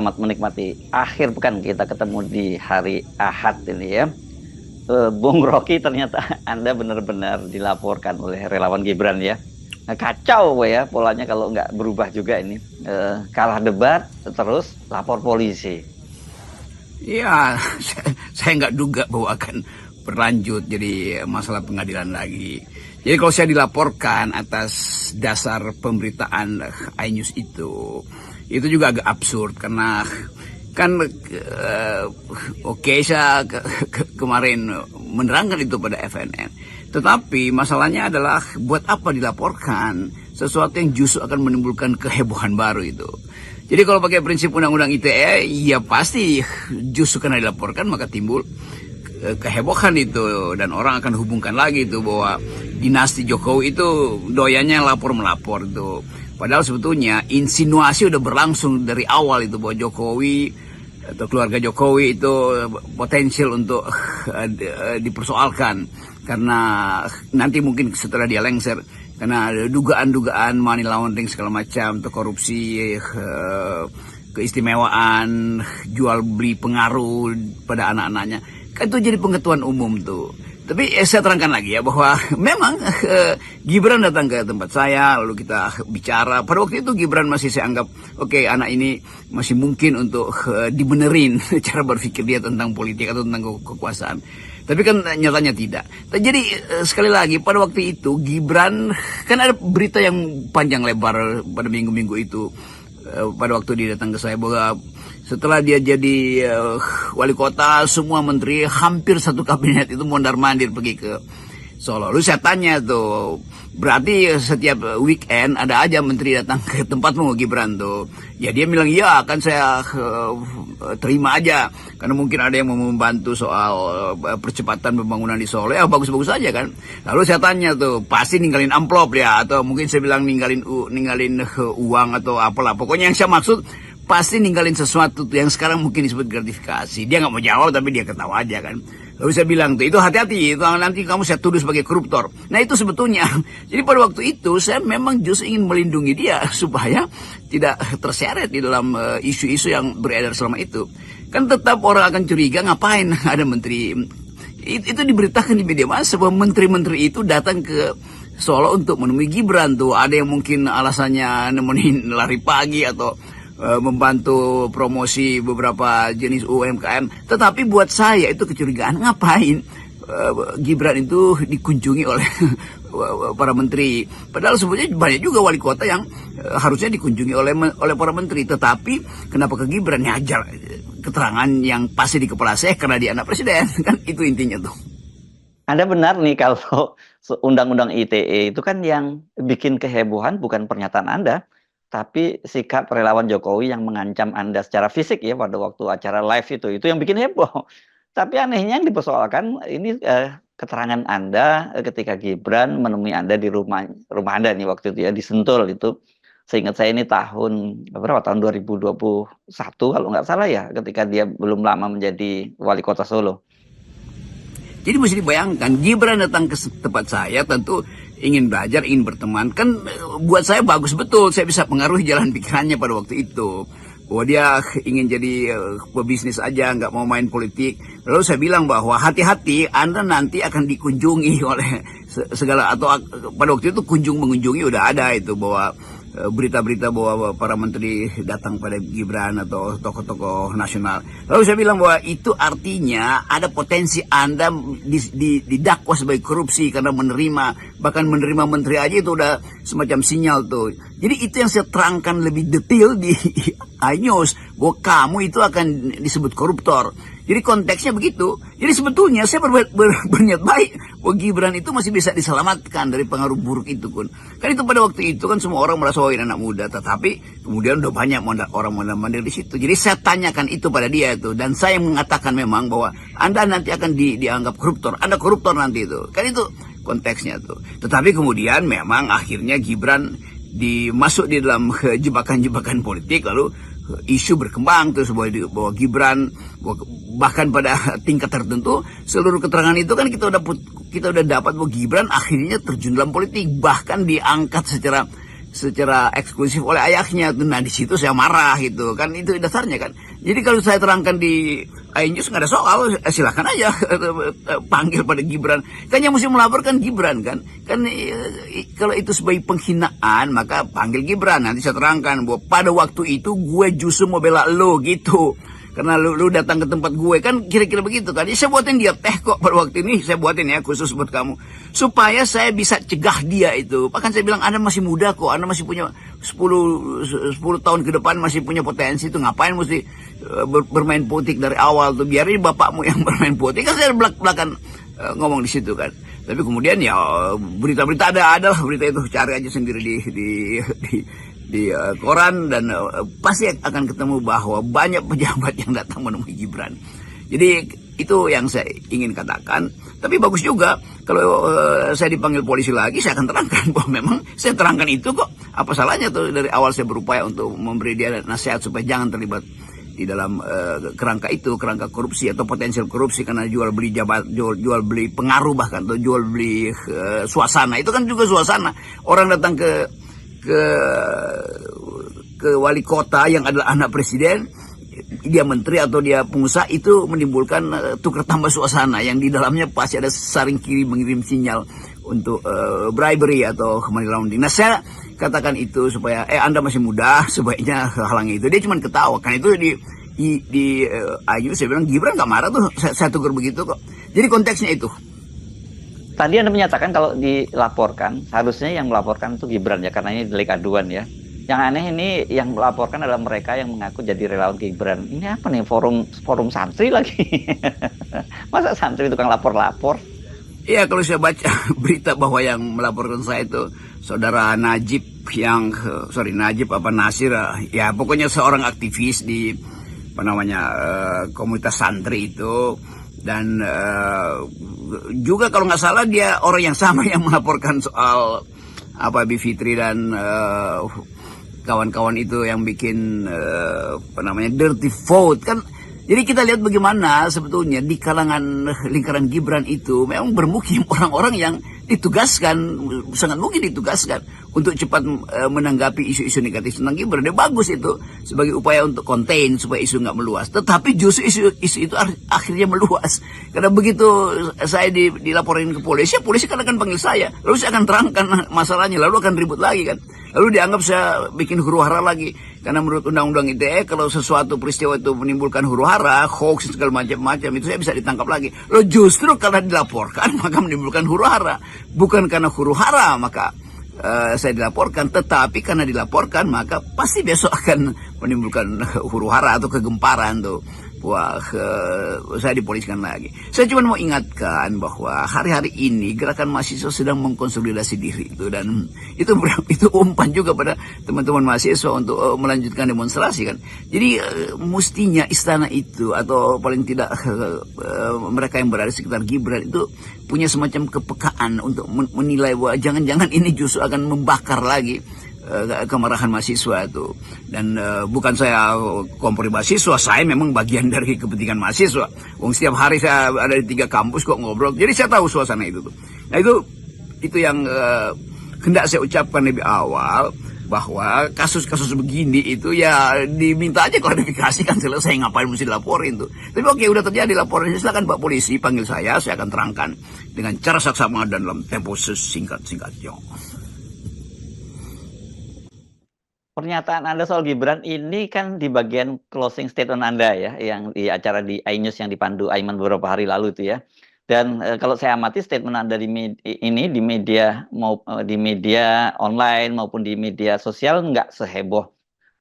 Selamat menikmati akhir pekan, kita ketemu di hari Ahad ini ya. Bung Rocky, ternyata Anda benar-benar dilaporkan oleh relawan Gibran ya. Kacau ya polanya kalau nggak berubah juga ini. Kalah debat terus lapor polisi. Ya, saya nggak duga bahwa akan berlanjut jadi masalah pengadilan lagi. Jadi kalau saya dilaporkan atas dasar pemberitaan iNews itu juga agak absurd karena kan saya kemarin menerangkan itu pada FNN. Tetapi masalahnya adalah buat apa dilaporkan sesuatu yang justru akan menimbulkan kehebohan baru itu. Jadi kalau pakai prinsip undang-undang ITE, ya pasti justru karena dilaporkan maka timbul kehebohan itu, dan orang akan hubungkan lagi itu bahwa dinasti Jokowi itu doyannya lapor-melapor itu. Padahal sebetulnya insinuasi udah berlangsung dari awal itu bahwa Jokowi atau keluarga Jokowi itu potensial untuk dipersoalkan karena nanti mungkin setelah dia lengser karena ada dugaan-dugaan money laundering segala macam atau korupsi, keistimewaan, jual beli pengaruh pada anak-anaknya. Kan itu jadi pengetahuan umum tuh. Tapi saya terangkan lagi ya bahwa memang Gibran datang ke tempat saya lalu kita bicara. Pada waktu itu Gibran masih saya anggap oke, anak ini masih mungkin untuk dibenerin cara berpikir dia tentang politik atau tentang kekuasaan. Tapi kan nyatanya tidak. Jadi sekali lagi pada waktu itu Gibran kan ada berita yang panjang lebar pada minggu-minggu itu pada waktu dia datang ke saya bahwa setelah dia jadi wali kota, semua menteri hampir satu kabinet itu mondar-mandir pergi ke Solo. Lalu saya tanya tuh, berarti setiap weekend ada aja menteri datang ke tempatmu Gibran tuh. Ya dia bilang, ya akan saya terima aja. Karena mungkin ada yang mau membantu soal percepatan pembangunan di Solo. Ya bagus-bagus aja kan. Lalu saya tanya tuh, pasti ninggalin amplop ya. Atau mungkin saya bilang ninggalin uang atau apalah. Pokoknya yang saya maksud, pasti ninggalin sesuatu tuh yang sekarang mungkin disebut gratifikasi. Dia nggak mau jawab tapi dia ketawa aja kan. Lalu saya bilang tuh, itu hati-hati, itu nanti kamu saya tuduh sebagai koruptor. Nah itu sebetulnya. Jadi pada waktu itu saya memang justru ingin melindungi dia supaya tidak terseret di dalam isu-isu yang beredar selama itu. Kan tetap orang akan curiga ngapain ada menteri. Itu diberitakan di media massa bahwa menteri-menteri itu datang ke Solo untuk menemui Gibran tuh. Ada yang mungkin alasannya nemenin lari pagi atau membantu promosi beberapa jenis UMKM. Tetapi buat saya itu kecurigaan, ngapain Gibran itu dikunjungi oleh para menteri. Padahal sebenarnya banyak juga wali kota yang harusnya dikunjungi oleh para menteri. Tetapi kenapa ke Gibran? Nyajar keterangan yang pasti di kepala saya karena dia anak presiden. Kan itu intinya tuh. Anda benar nih kalau undang-undang ITE itu kan yang bikin kehebohan bukan pernyataan Anda, tapi sikap relawan Jokowi yang mengancam Anda secara fisik ya pada waktu acara live itu yang bikin heboh. Tapi anehnya yang dipersoalkan ini keterangan Anda ketika Gibran menemui Anda di rumah Anda nih waktu itu ya di Sentul itu. Seingat saya ini tahun berapa? Tahun 2021 kalau nggak salah ya, ketika dia belum lama menjadi wali kota Solo. Jadi mesti dibayangkan Gibran datang ke tempat saya tentu ingin belajar, ingin berteman. Kan buat saya bagus betul, saya bisa pengaruhi jalan pikirannya pada waktu itu. Bahwa dia ingin jadi pebisnis aja, nggak mau main politik. Lalu saya bilang bahwa hati-hati, Anda nanti akan dikunjungi oleh segala, atau pada waktu itu mengunjungi udah ada itu bahwa berita-berita bahwa para menteri datang pada Gibran atau tokoh-tokoh nasional. Lalu saya bilang bahwa itu artinya ada potensi Anda didakwa sebagai korupsi karena bahkan menerima menteri aja itu udah semacam sinyal tuh. Jadi itu yang saya terangkan lebih detail di iNews bahwa kamu itu akan disebut koruptor. Jadi konteksnya begitu. Jadi sebetulnya saya berniat baik bahwa Gibran itu masih bisa diselamatkan dari pengaruh buruk itu pun. Kan itu pada waktu itu kan semua orang merasa oh ini anak muda, tetapi kemudian udah banyak orang mondar-mandir di situ. Jadi saya tanyakan itu pada dia itu, dan saya mengatakan memang bahwa Anda nanti akan dianggap koruptor. Anda koruptor nanti itu. Kan itu konteksnya tuh. Tetapi kemudian memang akhirnya Gibran dimasuk di dalam jebakan-jebakan politik, lalu isu berkembang terus bahwa Gibran bahkan pada tingkat tertentu seluruh keterangan itu kan kita udah dapat bahwa Gibran akhirnya terjun dalam politik, bahkan diangkat secara secara eksklusif oleh ayahnya. Nah di situ saya marah gitu kan, itu dasarnya kan. Jadi kalau saya terangkan di iNews nggak ada soal, silakan aja panggil pada Gibran. Kan yang mesti melaporkan Gibran kan. Kan kalau itu sebagai penghinaan maka panggil Gibran. Nanti saya terangkan bahwa pada waktu itu gue justru mau bela lo gitu. Karena lu datang ke tempat gue kan kira-kira begitu kan. Saya buatin dia teh kok pada waktu ini, saya buatin ya khusus buat kamu. Supaya saya bisa cegah dia itu. Bahkan saya bilang Anda masih muda kok, Anda masih punya 10 tahun ke depan masih punya potensi itu. Ngapain mesti bermain politik dari awal tuh, biarin bapakmu yang bermain politik. Kan saya belak-belakan ngomong di situ kan. Tapi kemudian ya berita-berita ada lah berita itu, cari aja sendiri di koran dan pasti akan ketemu bahwa banyak pejabat yang datang menemui Gibran. Jadi itu yang saya ingin katakan. Tapi bagus juga kalau saya dipanggil polisi lagi, saya akan terangkan bahwa memang saya terangkan itu kok. Apa salahnya tuh, dari awal saya berupaya untuk memberi dia nasihat supaya jangan terlibat di dalam kerangka itu, kerangka korupsi atau potensial korupsi karena jual beli jual beli pengaruh bahkan atau jual beli suasana. Itu kan juga suasana. Orang datang ke wali kota yang adalah anak presiden, dia menteri atau dia pengusaha, itu menimbulkan tukar tambah suasana yang di dalamnya pasti ada saring kiri mengirim sinyal untuk bribery atau money laundering. Nah saya katakan itu supaya Anda masih muda, sebaiknya halangi itu. Dia cuma ketawa kan, itu di Ayu saya bilang Gibran gak marah tuh, saya tegur begitu kok. Jadi konteksnya itu. Tadi Anda menyatakan kalau dilaporkan, harusnya yang melaporkan itu Gibran ya, karena ini delik aduan ya. Yang aneh ini yang melaporkan adalah mereka yang mengaku jadi relawan Gibran. Ini apa nih, forum santri lagi? Masa santri tukang lapor-lapor? Iya, kalau saya baca berita bahwa yang melaporkan saya itu saudara Najib Nasir, ya pokoknya seorang aktivis di komunitas santri itu. Dan juga kalau nggak salah dia orang yang sama yang melaporkan soal Bivitri dan kawan-kawan itu yang bikin dirty vote kan. Jadi kita lihat bagaimana sebetulnya di kalangan lingkaran Gibran itu memang bermukim orang-orang yang ditugaskan, sangat mungkin ditugaskan untuk cepat menanggapi isu-isu negatif tentang Gibran. Dia bagus itu sebagai upaya untuk contain supaya isu nggak meluas. Tetapi justru isu itu akhirnya meluas. Karena begitu saya dilaporin ke polisi kan akan panggil saya. Lalu saya akan terangkan masalahnya, lalu akan ribut lagi kan. Lalu dianggap saya bikin huru-hara lagi. Karena menurut Undang-Undang ITE, kalau sesuatu peristiwa itu menimbulkan huru-hara, hoax, segala macam-macam, itu saya bisa ditangkap lagi. Lalu justru karena dilaporkan, maka menimbulkan huru-hara. Bukan karena huru-hara, maka saya dilaporkan. Tetapi karena dilaporkan, maka pasti besok akan menimbulkan huru-hara atau kegemparan tuh. Wah, saya dipoliskan lagi. Saya cuma mau ingatkan bahwa hari-hari ini gerakan mahasiswa sedang mengkonsolidasi diri itu, dan itu umpan juga pada teman-teman mahasiswa untuk melanjutkan demonstrasi kan. Jadi mestinya istana itu atau paling tidak mereka yang berada di sekitar Gibran itu punya semacam kepekaan untuk menilai bahwa jangan-jangan ini justru akan membakar lagi kemarahan mahasiswa itu. Dan bukan saya kompori mahasiswa, saya memang bagian dari kepentingan mahasiswa. Setiap hari saya ada di 3 kampus kok ngobrol, jadi saya tahu suasana itu tuh. Nah itu yang hendak saya ucapkan lebih awal, bahwa kasus-kasus begini itu ya diminta aja klarifikasi, kan selesai, ngapain mesti dilaporin tuh. Tapi oke, udah terjadi laporan, silakan Pak Polisi panggil saya akan terangkan dengan cara saksama dan dalam tempo sesingkat-singkatnya. Pernyataan Anda soal Gibran ini kan di bagian closing statement Anda ya, yang di acara di iNews yang dipandu Aiman beberapa hari lalu itu ya. Dan kalau saya amati statement Anda di media online maupun di media sosial nggak seheboh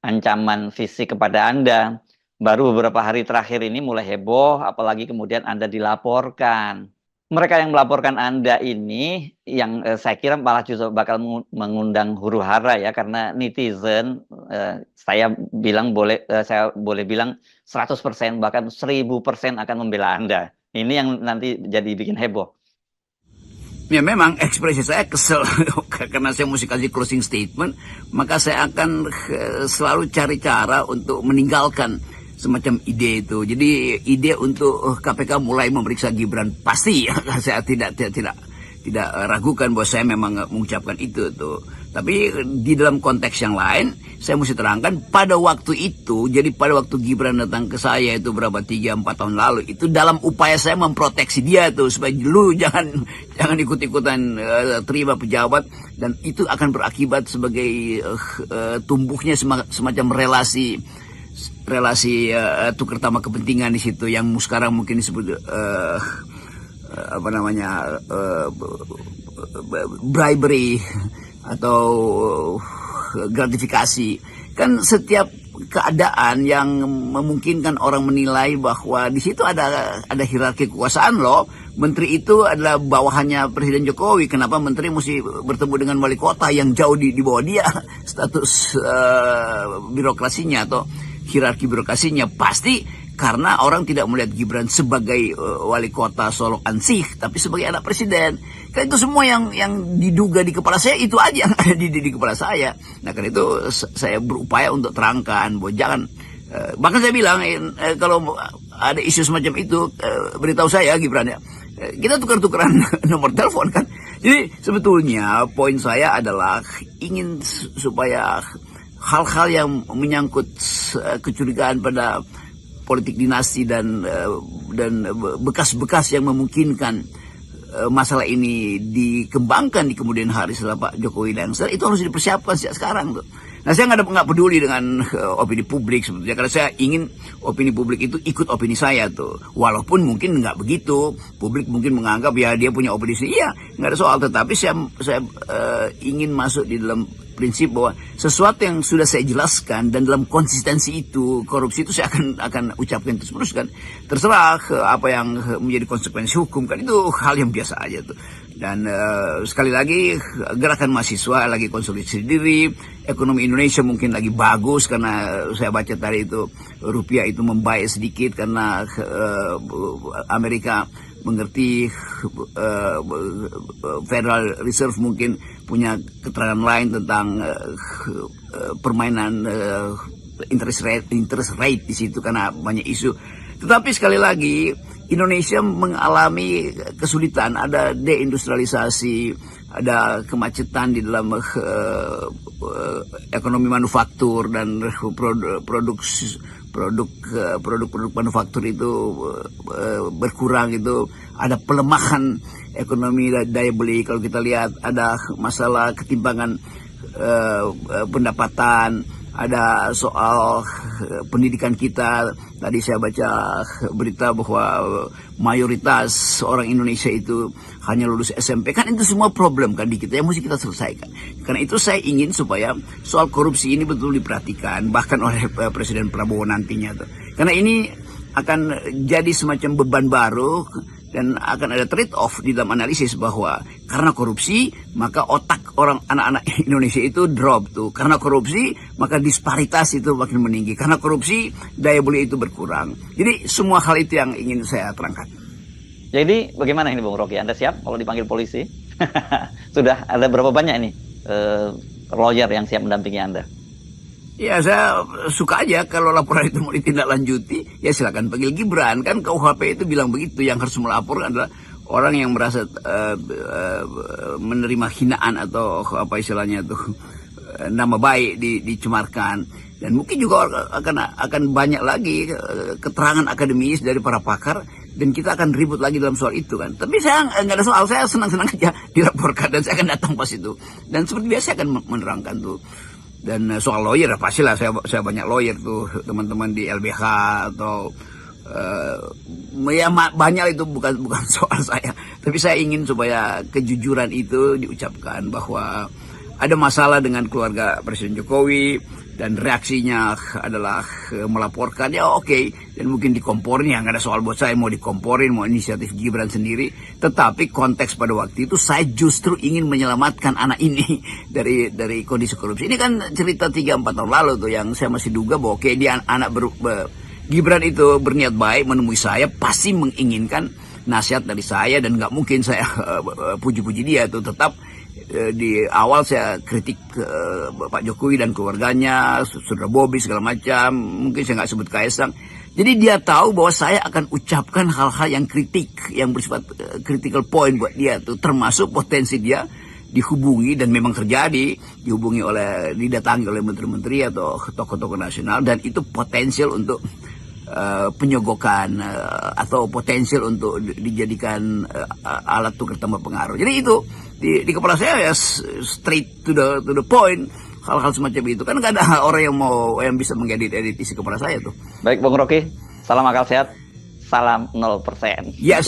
ancaman fisik kepada Anda. Baru beberapa hari terakhir ini mulai heboh, apalagi kemudian Anda dilaporkan. Mereka yang melaporkan Anda ini yang saya kira malah justru bakal mengundang huru-hara ya, karena netizen saya boleh bilang 100% bahkan 1000% akan membela Anda. Ini yang nanti jadi bikin heboh. Ya memang ekspresi saya kesel karena saya mesti kasih closing statement, maka saya akan selalu cari cara untuk meninggalkan semacam ide itu. Jadi ide untuk KPK mulai memeriksa Gibran pasti ya, saya tidak ragukan bahwa saya memang mengucapkan itu tuh. Tapi di dalam konteks yang lain, saya mesti terangkan pada waktu itu, jadi pada waktu Gibran datang ke saya itu berapa 3-4 tahun lalu, itu dalam upaya saya memproteksi dia tuh supaya lu jangan ikut-ikutan terima pejabat, dan itu akan berakibat sebagai tumbuhnya semacam relasi tukar tambah kepentingan di situ yang sekarang mungkin disebut bribery atau gratifikasi. Kan setiap keadaan yang memungkinkan orang menilai bahwa di situ ada hierarki kekuasaan loh. Menteri itu adalah bawahannya Presiden Jokowi. Kenapa menteri mesti bertemu dengan wali kota yang jauh di bawah dia status birokrasinya atau hierarki birokrasinya? Pasti karena orang tidak melihat Gibran sebagai wali kota Solo Ansih, tapi sebagai anak presiden. Kan itu semua yang diduga di kepala saya, itu aja yang ada di kepala saya. Nah, karena itu saya berupaya untuk terangkan bahwa jangan, bahkan saya bilang kalau ada isu semacam itu, beritahu saya Gibran ya. Kita tukar-tukaran nomor telepon kan. Jadi sebetulnya poin saya adalah ingin supaya hal-hal yang menyangkut kecurigaan pada politik dinasti dan bekas-bekas yang memungkinkan masalah ini dikembangkan di kemudian hari setelah Pak Jokowi lengser, itu harus dipersiapkan sejak sekarang tuh. Nah, saya nggak peduli dengan opini publik sebetulnya, karena saya ingin opini publik itu ikut opini saya tuh. Walaupun mungkin nggak begitu, publik mungkin menganggap ya dia punya opini sendiri, iya nggak ada soal. Tetapi saya ingin masuk di dalam prinsip bahwa sesuatu yang sudah saya jelaskan dan dalam konsistensi itu, korupsi itu saya akan ucapkan terus kan. Terserah apa yang menjadi konsekuensi hukum, kan itu hal yang biasa aja tuh. Dan sekali lagi, gerakan mahasiswa lagi konsolidasi diri, ekonomi Indonesia mungkin lagi bagus karena saya baca tadi itu rupiah itu membaik sedikit karena Amerika mengerti, Federal Reserve mungkin punya keterangan lain tentang permainan interest rate di situ karena banyak isu. Tetapi sekali lagi, Indonesia mengalami kesulitan, ada deindustrialisasi, ada kemacetan di dalam ekonomi manufaktur, dan produk manufaktur itu berkurang, itu ada pelemahan ekonomi daya beli. Kalau kita lihat ada masalah ketimpangan pendapatan, ada soal pendidikan kita. Tadi saya baca berita bahwa mayoritas orang Indonesia itu hanya lulus SMP. Kan itu semua problem kan di kita yang mesti kita selesaikan. Karena itu saya ingin supaya soal korupsi ini betul diperhatikan, bahkan oleh Presiden Prabowo nantinya tuh. Karena ini akan jadi semacam beban baru, dan akan ada trade off di dalam analisis bahwa karena korupsi maka otak anak-anak Indonesia itu drop tuh. Karena korupsi maka disparitas itu makin meninggi. Karena korupsi daya beli itu berkurang. Jadi semua hal itu yang ingin saya terangkan. Jadi bagaimana ini Bung Rocky? Anda siap kalau dipanggil polisi? Sudah ada berapa banyak ini lawyer yang siap mendampingi Anda? Ya, saya suka aja kalau laporan itu mau ditindaklanjuti, ya silakan panggil Gibran. Kan KUHP itu bilang begitu, yang harus melapor adalah orang yang merasa menerima hinaan atau apa istilahnya tuh, nama baik dicemarkan. Dan mungkin juga akan banyak lagi keterangan akademis dari para pakar, dan kita akan ribut lagi dalam soal itu kan. Tapi saya nggak ada soal, saya senang-senang aja dilaporkan, dan saya akan datang pas itu. Dan seperti biasa saya akan menerangkan tuh. Dan soal lawyer pastilah saya banyak lawyer tuh, teman-teman di LBH atau ya banyak, itu bukan soal saya. Tapi saya ingin supaya kejujuran itu diucapkan bahwa ada masalah dengan keluarga Presiden Jokowi, dan reaksinya adalah melaporkan, ya oke. Dan mungkin dikomporin, ya nggak ada soal buat saya mau dikomporin, mau inisiatif Gibran sendiri. Tetapi konteks pada waktu itu saya justru ingin menyelamatkan anak ini dari kondisi korupsi. Ini kan cerita 3-4 tahun lalu tuh, yang saya masih duga bahwa oke, dia anak Gibran itu berniat baik menemui saya, pasti menginginkan nasihat dari saya, dan nggak mungkin saya puji-puji dia tuh. Tetap di awal saya kritik Pak Jokowi dan keluarganya, Saudara Bobi segala macam, mungkin saya nggak sebut Kaisang. Jadi dia tahu bahwa saya akan ucapkan hal-hal yang kritik, yang bersifat critical point buat dia tuh, termasuk potensi dia dihubungi, dan memang terjadi, didatangi oleh menteri-menteri atau tokoh-tokoh nasional, dan itu potensial untuk penyogokan atau potensial untuk dijadikan alat tukar tambah pengaruh. Jadi itu di kepala saya ya straight to the point, hal-hal semacam itu kan nggak ada orang yang bisa mengedit isi kepala saya tuh. Baik Bung Rocky, salam akal sehat, salam 0%. Yes.